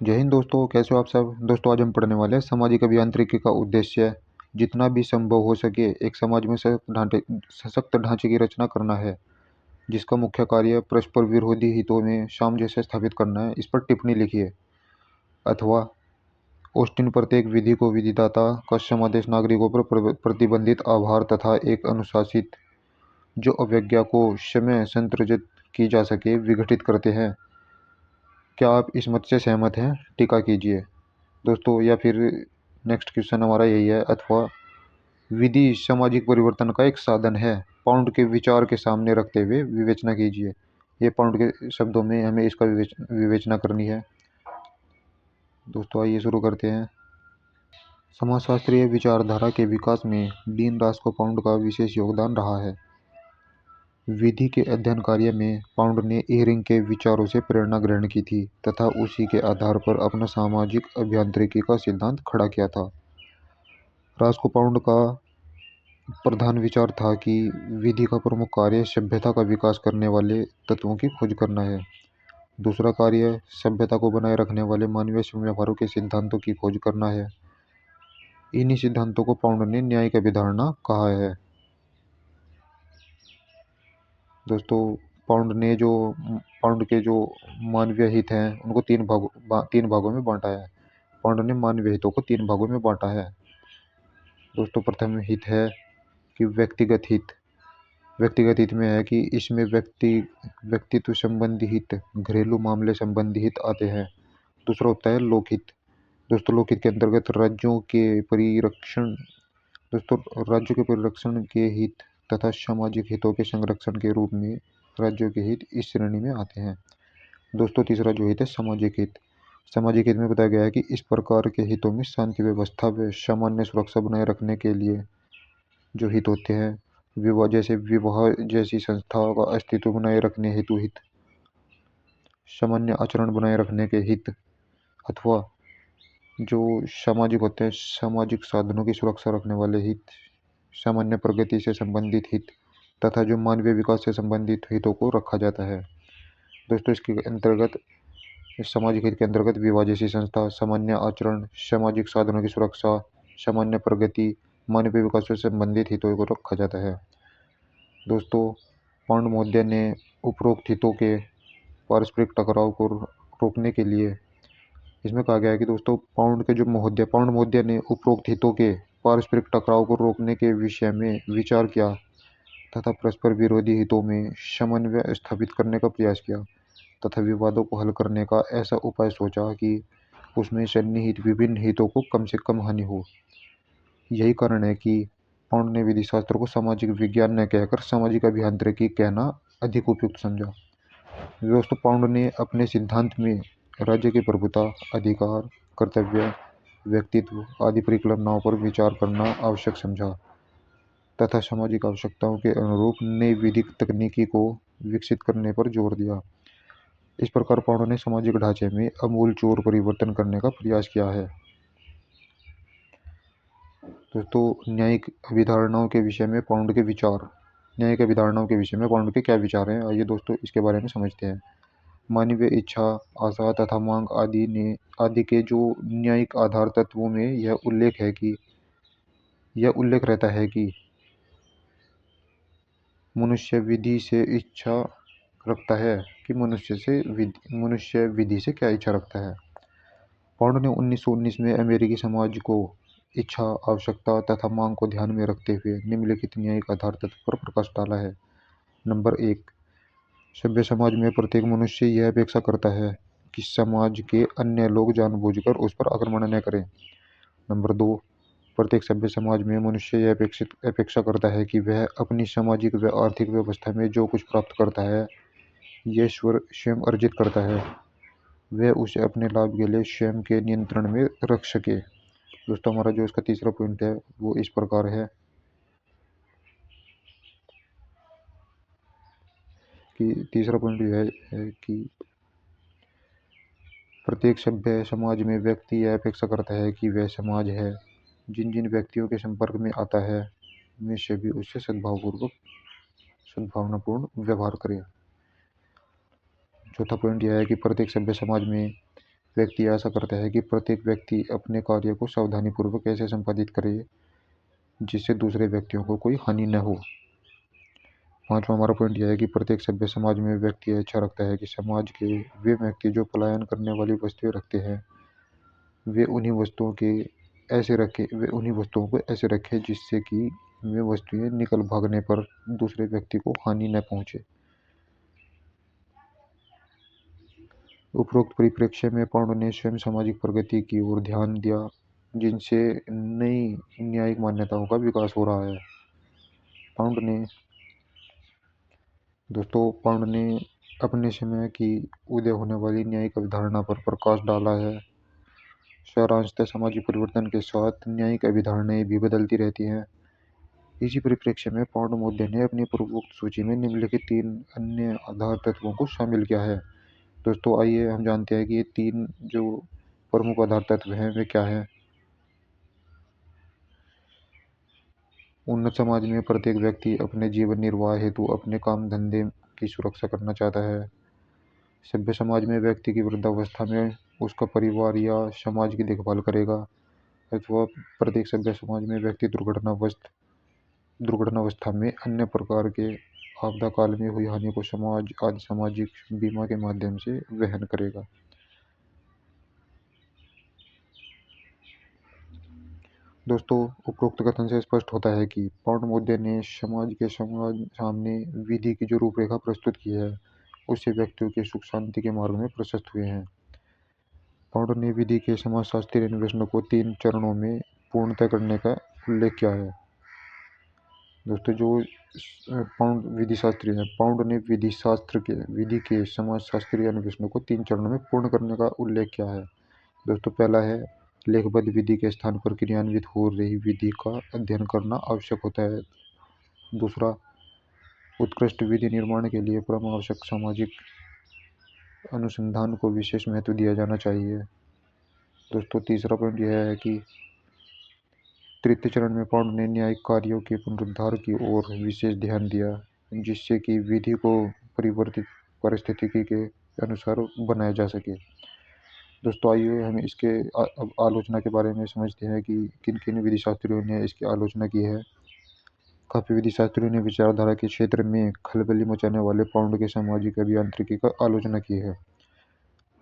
जय हिंद दोस्तों, कैसे हो आप सब। दोस्तों, आज हम पढ़ने वाले हैं सामाजिक अभियांत्रिकी का उद्देश्य जितना भी संभव हो सके एक समाज में सशक्त ढांचे की रचना करना है, जिसका मुख्य कार्य परस्पर विरोधी हितों में सामंजस्य स्थापित करना है। इस पर टिप्पणी लिखिए। अथवा ऑस्टिन प्रत्येक विधि को विधिदाता का समादेश नागरिकों पर प्रतिबंधित आभार तथा एक अनुशासित जो अवज्ञा को समय संतर्जित की जा सके विघटित करते हैं। क्या आप इस मत से सहमत हैं? टीका कीजिए दोस्तों। या फिर नेक्स्ट क्वेश्चन हमारा यही है। अथवा विधि सामाजिक परिवर्तन का एक साधन है, पाउंड के विचार के सामने रखते हुए विवेचना कीजिए। ये पाउंड के शब्दों में हमें इसका विवेचना करनी है। दोस्तों, आइए शुरू करते हैं। समाजशास्त्रीय विचारधारा के विकास में डीन रास्को पाउंड का विशेष योगदान रहा है। विधि के अध्ययन कार्य में पाउंड ने इयरिंग के विचारों से प्रेरणा ग्रहण की थी तथा उसी के आधार पर अपना सामाजिक अभियांत्रिकी का सिद्धांत खड़ा किया था। रास्को पाउंड का प्रधान विचार था कि विधि का प्रमुख कार्य सभ्यता का विकास करने वाले तत्वों की खोज करना है। दूसरा कार्य सभ्यता को बनाए रखने वाले मानवीय व्यवहारों के सिद्धांतों की खोज करना है। इन्हीं सिद्धांतों को पाउंड ने न्यायिक अभिधारणा कहा है। दोस्तों, पाउंड के जो मानवीय हित हैं उनको तीन भागों में बांटा है। पाउंड ने मानवीय हितों को तीन भागों में बांटा है। दोस्तों, प्रथम हित है कि व्यक्तिगत हित। व्यक्तिगत हित में है कि इसमें व्यक्तित्व संबंधी हित, घरेलू मामले संबंधी हित आते हैं। दूसरा होता है लोकहित। दोस्तों, लोकहित के अंतर्गत राज्यों के परिरक्षण के हित तथा सामाजिक हितों के संरक्षण के रूप में राज्यों के हित इस श्रेणी में आते हैं। दोस्तों, तीसरा जो हित है सामाजिक हित। सामाजिक हित में बताया गया है कि इस प्रकार के हितों में शांति व्यवस्था व सामान्य सुरक्षा बनाए रखने के लिए जो हित होते हैं, विवाह जैसी संस्थाओं का अस्तित्व बनाए रखने हेतु हित, सामान्य आचरण बनाए रखने के हित, अथवा जो सामाजिक होते हैं सामाजिक साधनों की सुरक्षा रखने वाले हित, सामान्य प्रगति से संबंधित हित तथा जो मानवीय विकास से संबंधित हितों को रखा जाता है। दोस्तों, इस सामाजिक हित के अंतर्गत विवाह जैसी संस्था, सामान्य आचरण, सामाजिक साधनों की सुरक्षा, सामान्य प्रगति, मानवीय विकास से संबंधित हितों को रखा जाता है। दोस्तों, पाउंड महोदय ने उपरोक्त हितों के पारस्परिक टकराव को रोकने के लिए, इसमें कहा गया है कि दोस्तों पाउंड महोदय ने उपरोक्त हितों के पारस्परिक टकराव को रोकने के विषय में विचार किया तथा परस्पर विरोधी हितों में समन्वय स्थापित करने का प्रयास किया तथा विवादों को हल करने का ऐसा उपाय सोचा कि उसमें सन्निहित विभिन्न हितों को कम से कम हानि हो। यही कारण है कि पाउंड ने विधि शास्त्र को सामाजिक विज्ञान न कहकर सामाजिक अभियांत्रिकी कहना अधिक उपयुक्त समझा। दोस्तों, पाउंड ने अपने सिद्धांत में राज्य की प्रभुता, अधिकार, कर्तव्य, व्यक्तित्व आदि परिकल्पनाओं पर विचार करना आवश्यक समझा तथा सामाजिक आवश्यकताओं के अनुरूप नई विधिक तकनीकी को विकसित करने पर जोर दिया। इस प्रकार पाउंड ने सामाजिक ढांचे में आमूलचूल परिवर्तन करने का प्रयास किया है। दोस्तों, न्यायिक अभिधारणाओं के विषय में पाउंड के विचार। न्यायिक अभिधारणाओं के विषय में पाउंड के क्या विचार हैं, आइए दोस्तों इसके बारे में समझते हैं। मानवीय इच्छा, आशा तथा मांग आदि के जो न्यायिक आधार तत्वों में यह उल्लेख रहता है कि मनुष्य विधि से इच्छा रखता है कि मनुष्य विधि से क्या इच्छा रखता है। पाउंड ने 1919 में अमेरिकी समाज को इच्छा, आवश्यकता तथा मांग को ध्यान में रखते हुए निम्नलिखित न्यायिक आधार तत्व पर प्रकाश डाला है। नंबर 1, सभ्य समाज में प्रत्येक मनुष्य यह अपेक्षा करता है कि समाज के अन्य लोग जानबूझकर उस पर आक्रमण न करें। नंबर 2, प्रत्येक सभ्य समाज में मनुष्य यह अपेक्षा करता है कि वह अपनी सामाजिक व आर्थिक व्यवस्था में जो कुछ प्राप्त करता है यह स्वयं अर्जित करता है, वह उसे अपने लाभ के लिए स्वयं के नियंत्रण में रख सके। दोस्तों, हमारा जो इसका तीसरा पॉइंट है वो इस प्रकार है कि तीसरा पॉइंट यह है कि प्रत्येक सभ्य समाज में व्यक्ति यह अपेक्षा करता है कि वह समाज है जिन जिन व्यक्तियों के संपर्क में आता है वे सभी उससे सद्भावनापूर्ण व्यवहार करें। चौथा पॉइंट यह है कि प्रत्येक सभ्य समाज में व्यक्ति ऐसा करता है कि प्रत्येक व्यक्ति अपने कार्य को सावधानीपूर्वक ऐसे संपादित करे जिससे दूसरे व्यक्तियों को कोई हानि न हो। पांचवा हमारा पॉइंट यह है कि प्रत्येक सभ्य समाज में व्यक्ति अच्छा रखता है कि समाज के वे व्यक्ति जो पलायन करने वाली वस्तुएं रखते हैं वे उन्हीं वस्तुओं को ऐसे रखें जिससे कि वे वस्तुएं निकल भागने पर दूसरे व्यक्ति को हानि न पहुंचे। उपरोक्त परिप्रेक्ष्य में पाउंड ने स्वयं सामाजिक प्रगति की ओर ध्यान दिया जिनसे नई न्यायिक मान्यताओं का विकास हो रहा है। पाउंड ने पाउंड ने अपने समय की उदय होने वाली न्यायिक अवधारणा पर प्रकाश डाला है। सारांशतः सामाजिक परिवर्तन के साथ न्यायिक अवधारणाएं भी बदलती रहती हैं। इसी परिप्रेक्ष्य में पाउंड मौर्य ने अपनी पूर्वोक्त सूची में निम्नलिखित 3 अन्य आधार तत्वों को शामिल किया है। दोस्तों आइए हम जानते हैं कि ये 3 जो प्रमुख आधार तत्व हैं वे क्या हैं। उन्नत समाज में प्रत्येक व्यक्ति अपने जीवन निर्वाह हेतु अपने काम धंधे की सुरक्षा करना चाहता है। सभ्य समाज में व्यक्ति की वृद्धावस्था में उसका परिवार या समाज की देखभाल करेगा, अथवा प्रत्येक सभ्य समाज में व्यक्ति दुर्घटनावस्था में अन्य प्रकार के आपदा काल में हुई हानि को समाज आदि सामाजिक बीमा के माध्यम से वहन करेगा। दोस्तों उपरोक्त कथन से स्पष्ट होता है कि पाउंड मौर्य ने समाज सामने विधि की जो रूपरेखा प्रस्तुत की है उससे व्यक्तियों के सुख शांति के मार्ग में प्रशस्त हुए हैं। पाउंड ने विधि के समाजशास्त्रीय अन्वेषण को 3 चरणों में पूर्णतः करने का उल्लेख किया है। दोस्तों जो पाउंड ने विधि के समाजशास्त्रीय अन्वेषण को 3 चरणों में पूर्ण करने का उल्लेख किया है। दोस्तों पहला है लेखबद्ध विधि के स्थान पर क्रियान्वित हो रही विधि का अध्ययन करना आवश्यक होता है। दूसरा, उत्कृष्ट विधि निर्माण के लिए परम आवश्यक सामाजिक अनुसंधान को विशेष महत्व दिया जाना चाहिए। दोस्तों तीसरा पॉइंट यह है कि तृतीय चरण में पाउंड ने न्यायिक कार्यों के पुनरुद्धार की ओर विशेष ध्यान दिया जिससे कि विधि को परिवर्तित परिस्थिति के अनुसार बनाया जा सके। दोस्तों आइए हम इसके आलोचना के बारे में समझते हैं कि किन किन विधि शास्त्रियों ने इसकी आलोचना की है। काफी विधि शास्त्रियों ने विचारधारा के क्षेत्र में खलबली मचाने वाले पाउंड के सामाजिक अभियांत्रिकी का आलोचना की है।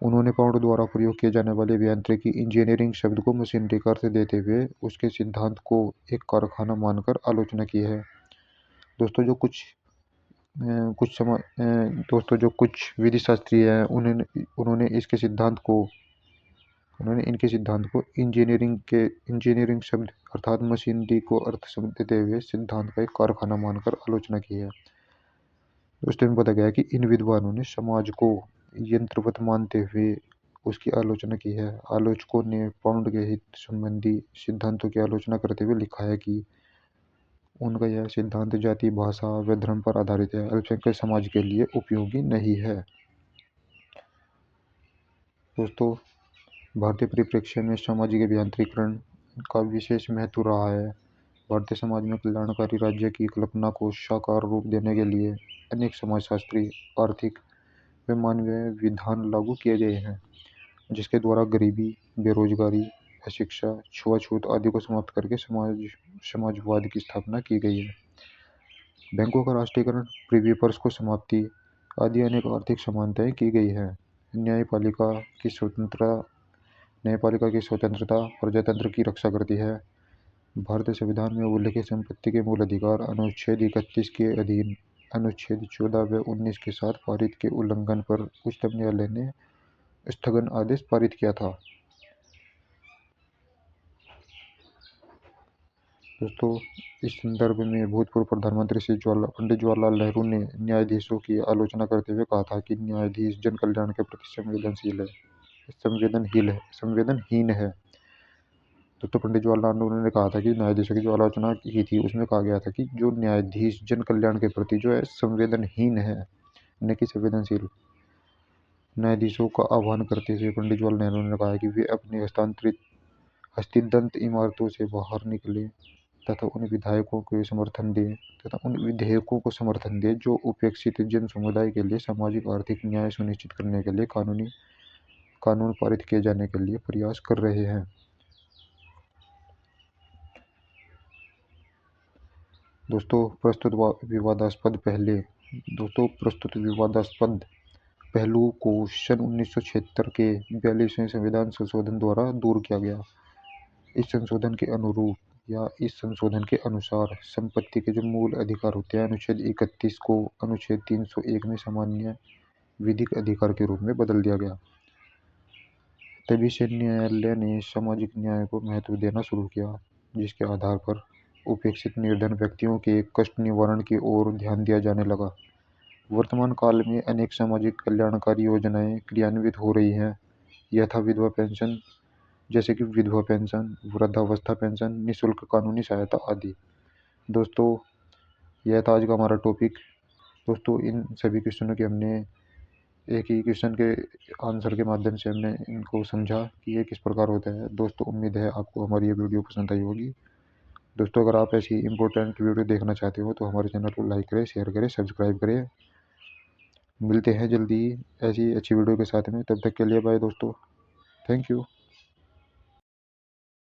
उन्होंने पाउंड द्वारा प्रयोग किए जाने वाले अभियांत्रिकी इंजीनियरिंग शब्द को मशीनरी का अर्थ देते हुए उसके सिद्धांत को एक कारखाना मानकर आलोचना की है। दोस्तों जो कुछ विधि शास्त्री हैं उन्होंने इनके सिद्धांत को इंजीनियरिंग शब्द अर्थात मशीनरी को अर्थ शब्द देते हुए सिद्धांत का एक कारखाना मानकर आलोचना की है। दोस्तों में बताया गया कि इन विद्वानों ने समाज को यंत्रवत मानते हुए उसकी आलोचना की है। आलोचकों ने पाउंड के हित संबंधी सिद्धांतों की आलोचना करते हुए लिखा है कि उनका यह सिद्धांत जाति, भाषा व धर्म पर आधारित है, अल्पसंख्यक समाज के लिए उपयोगी नहीं है। दोस्तों भारतीय परिप्रेक्ष्य में सामाजिक अभियांत्रिकरण का विशेष महत्व रहा है। भारतीय समाज में कल्याणकारी राज्य की कल्पना को साकार रूप देने के लिए अनेक समाजशास्त्री, आर्थिक व मानवीय विधान लागू किए गए हैं जिसके द्वारा गरीबी, बेरोजगारी, अशिक्षा, छुआछूत आदि को समाप्त करके समाजवाद की स्थापना की गई है। बैंकों का राष्ट्रीयकरण, प्रिवी पर्स को समाप्ति आदि अनेक आर्थिक समानताएं की गई है। न्यायपालिका की स्वतंत्रता प्रजातंत्र की रक्षा करती है। भारतीय संविधान में उल्लिखित संपत्ति के मूल अधिकार अनुच्छेद 31 के अधीन अनुच्छेद 14 व 19 के साथ पारित के उल्लंघन पर उच्चतम न्यायालय ने स्थगन आदेश पारित किया था। दोस्तों इस संदर्भ में भूतपूर्व प्रधानमंत्री श्री पंडित जवाहरलाल नेहरू ने न्यायाधीशों की आलोचना करते हुए कहा था कि न्यायाधीश जन कल्याण के प्रति संवेदनहीन है। दोस्तों पंडित जवाहरलाल नेहरू ने कहा था कि न्यायाधीशों की जो आलोचना की थी उसमें कहा गया था कि जो न्यायाधीश जन कल्याण के प्रति जो है संवेदनहीन है, न कि संवेदनशील। न्यायाधीशों का आह्वान करते हुए पंडित जवाहरलाल नेहरू ने कहा कि वे अपनी हस्तिदंत इमारतों से बाहर निकले तथा उन विधेयकों को समर्थन दें जो उपेक्षित जन समुदाय के लिए सामाजिक आर्थिक न्याय सुनिश्चित करने के लिए कानून पारित किए जाने के लिए प्रयास कर रहे हैं। दोस्तों प्रस्तुत विवादास्पद पहलू को सन 1976 के 42वें संविधान संशोधन द्वारा दूर किया गया। इस संशोधन के अनुसार संपत्ति के जो मूल अधिकार होते हैं, अनुच्छेद 31 को अनुच्छेद 301 में सामान्य विधिक अधिकार के रूप में बदल दिया गया। तभी से न्यायालय ने सामाजिक न्याय को महत्व देना शुरू किया, जिसके आधार पर उपेक्षित निर्धन व्यक्तियों के कष्ट निवारण की ओर ध्यान दिया जाने लगा। वर्तमान काल में अनेक सामाजिक कल्याणकारी योजनाएं क्रियान्वित हो रही हैं, यथा विधवा पेंशन, जैसे कि विधवा पेंशन, वृद्धावस्था पेंशन, निःशुल्क कानूनी सहायता आदि। दोस्तों, यह था आज का हमारा टॉपिक। दोस्तों, इन सभी क्वेश्चनों के हमने एक ही क्वेश्चन के आंसर के माध्यम से हमने इनको समझा कि ये किस प्रकार होता है। दोस्तों, उम्मीद है आपको हमारी ये वीडियो पसंद आई होगी। दोस्तों, अगर आप ऐसी इंपॉर्टेंट वीडियो देखना चाहते हो तो हमारे चैनल को लाइक करें, शेयर करें, सब्सक्राइब करें। मिलते हैं जल्दी ही ऐसी अच्छी वीडियो के साथ में। तब तक के लिए बाय दोस्तों। Thank you.